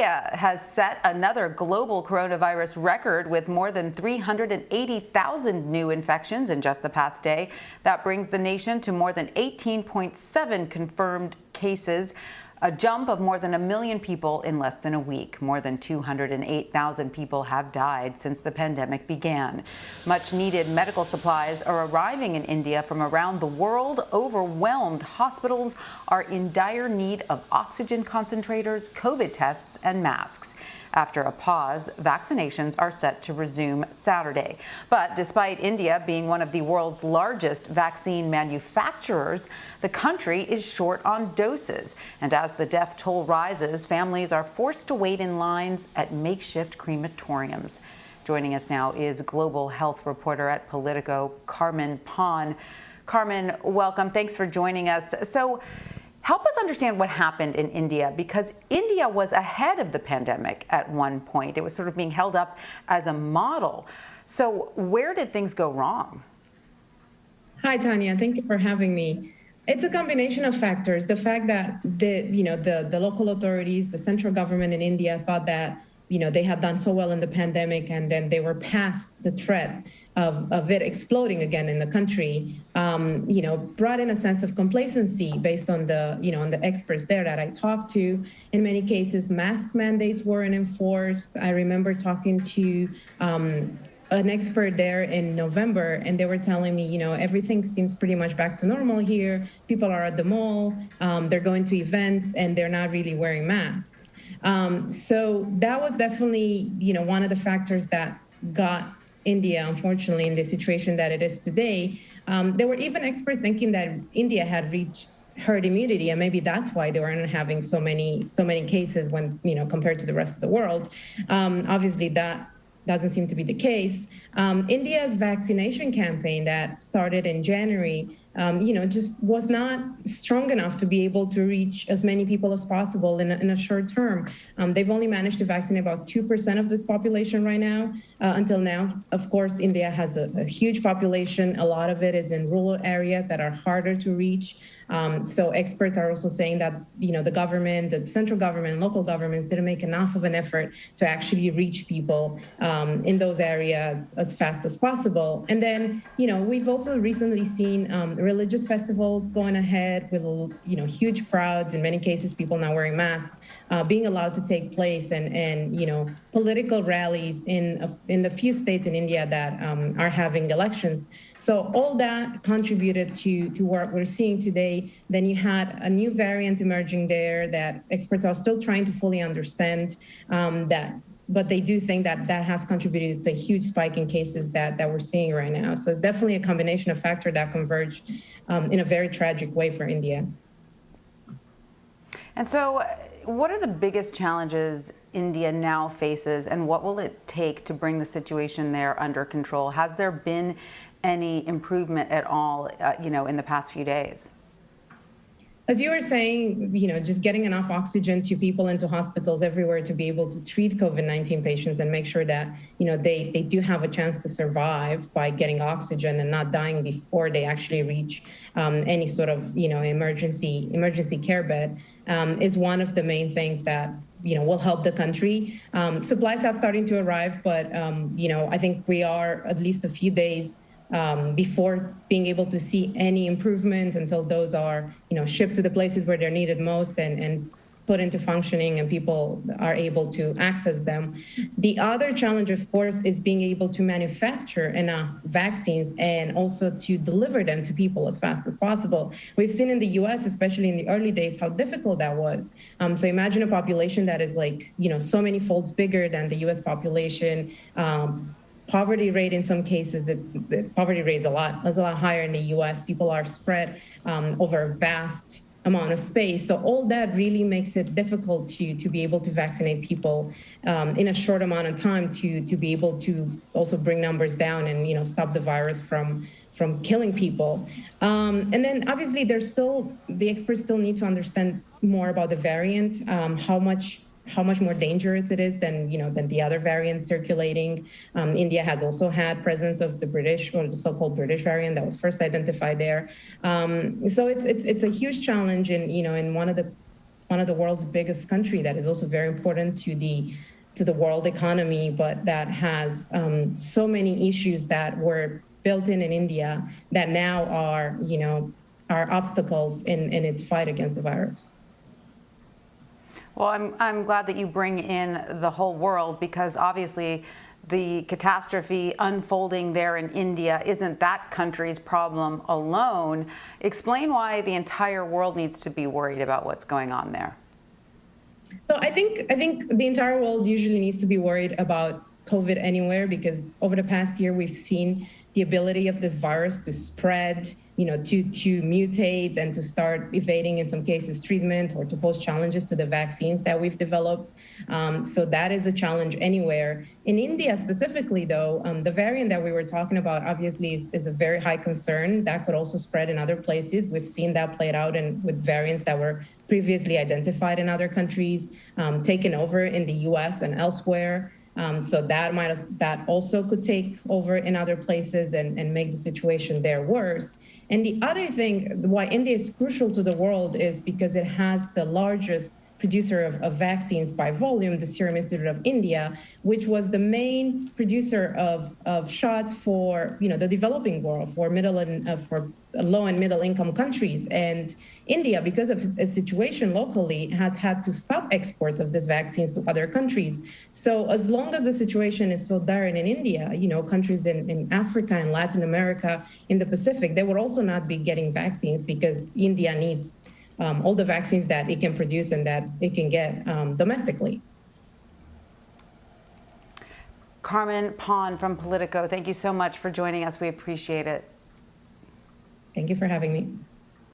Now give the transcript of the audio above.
India has set another global coronavirus record with more than 380,000 new infections in just the past day. That brings the nation to more than 18.7 confirmed cases, a jump of more than 1 million people in less than a week. More than 208,000 people have died since the pandemic began. Much needed medical supplies are arriving in India from around the world. Overwhelmed hospitals are in dire need of oxygen concentrators, COVID tests, and masks. After a pause, vaccinations are set to resume Saturday. But despite India being one of the world's largest vaccine manufacturers, the country is short on doses. And as the death toll rises, families are forced to wait in lines at makeshift crematoriums. Joining us now is global health reporter at Politico, Carmen Paun. Carmen, welcome. Thanks for joining us. So, help us understand what happened in India, because India was ahead of the pandemic at one point. It was sort of being held up as a model. So where did things go wrong? Hi, Tanya. Thank you for having me. It's a combination of factors. The fact that the local authorities, the central government in India thought that they had done so well in the pandemic, and then they were past the threat of it exploding again in the country, brought in a sense of complacency based on on the experts there that I talked to. In many cases, mask mandates weren't enforced. I remember talking to an expert there in November, and they were telling me, everything seems pretty much back to normal here. People are at the mall, they're going to events, and they're not really wearing masks. So that was definitely, one of the factors that got India, unfortunately, in the situation that it is today. There were even experts thinking that India had reached herd immunity, and maybe that's why they weren't having so many cases when, compared to the rest of the world. Obviously, that doesn't seem to be the case. India's vaccination campaign that started in January, just was not strong enough to be able to reach as many people as possible in a short term. They've only managed to vaccinate about 2% of this population right now, until now. Of course, India has a huge population. A lot of it is in rural areas that are harder to reach. So experts are also saying that, the government, the central government, local governments didn't make enough of an effort to actually reach people in those areas as fast as possible. And then, we've also recently seen religious festivals going ahead with, huge crowds, in many cases, people not wearing masks, being allowed to take place, and political rallies in the few states in India that are having elections. So all that contributed to what we're seeing today. Then you had a new variant emerging there that experts are still trying to fully understand but they do think that has contributed to the huge spike in cases that we're seeing right now. So it's definitely a combination of factors that converge in a very tragic way for India. And so what are the biggest challenges India now faces, and what will it take to bring the situation there under control? Has there been any improvement at all, in the past few days? As you were saying, just getting enough oxygen to people into hospitals everywhere to be able to treat COVID-19 patients and make sure that, they do have a chance to survive by getting oxygen and not dying before they actually reach any sort of, emergency care bed is one of the main things that, will help the country. Supplies have started to arrive, but, I think we are at least a few days before being able to see any improvement until those are, shipped to the places where they're needed most and put into functioning and people are able to access them. The other challenge, of course, is being able to manufacture enough vaccines and also to deliver them to people as fast as possible. We've seen in the US, especially in the early days, how difficult that was. So imagine a population that is so many folds bigger than the US population. Poverty rate in some cases, the poverty rate is a lot higher in the US. People are spread over a vast amount of space. So all that really makes it difficult to be able to vaccinate people in a short amount of time to be able to also bring numbers down and stop the virus from killing people. And then obviously the experts still need to understand more about the variant, how much more dangerous it is than the other variants circulating. India has also had presence of the British, or the so-called British variant that was first identified there. So it's a huge challenge, and in one of the one of the world's biggest country that is also very important to the world economy, but that has so many issues that were built in India that now are, are obstacles in its fight against the virus. Well, I'm glad that you bring in the whole world, because obviously the catastrophe unfolding there in India isn't that country's problem alone. Explain why the entire world needs to be worried about what's going on there. So I think the entire world usually needs to be worried about COVID anywhere, because over the past year we've seen the ability of this virus to spread, to mutate and to start evading, in some cases, treatment, or to pose challenges to the vaccines that we've developed. So that is a challenge anywhere. In India specifically, though, the variant that we were talking about obviously is a very high concern. That could also spread in other places. We've seen that played out with variants that were previously identified in other countries, taken over in the US and elsewhere. So that also could take over in other places and make the situation there worse. And the other thing why India is crucial to the world is because it has the largest producer of vaccines by volume, the Serum Institute of India, which was the main producer of shots for the developing world, for low and middle income countries. And India, because of a situation locally, has had to stop exports of these vaccines to other countries. So as long as the situation is so dire in India, countries in Africa and Latin America, in the Pacific, they would also not be getting vaccines, because India needs all the vaccines that it can produce and that it can get domestically. Carmen Paun from Politico, thank you so much for joining us. We appreciate it. Thank you for having me.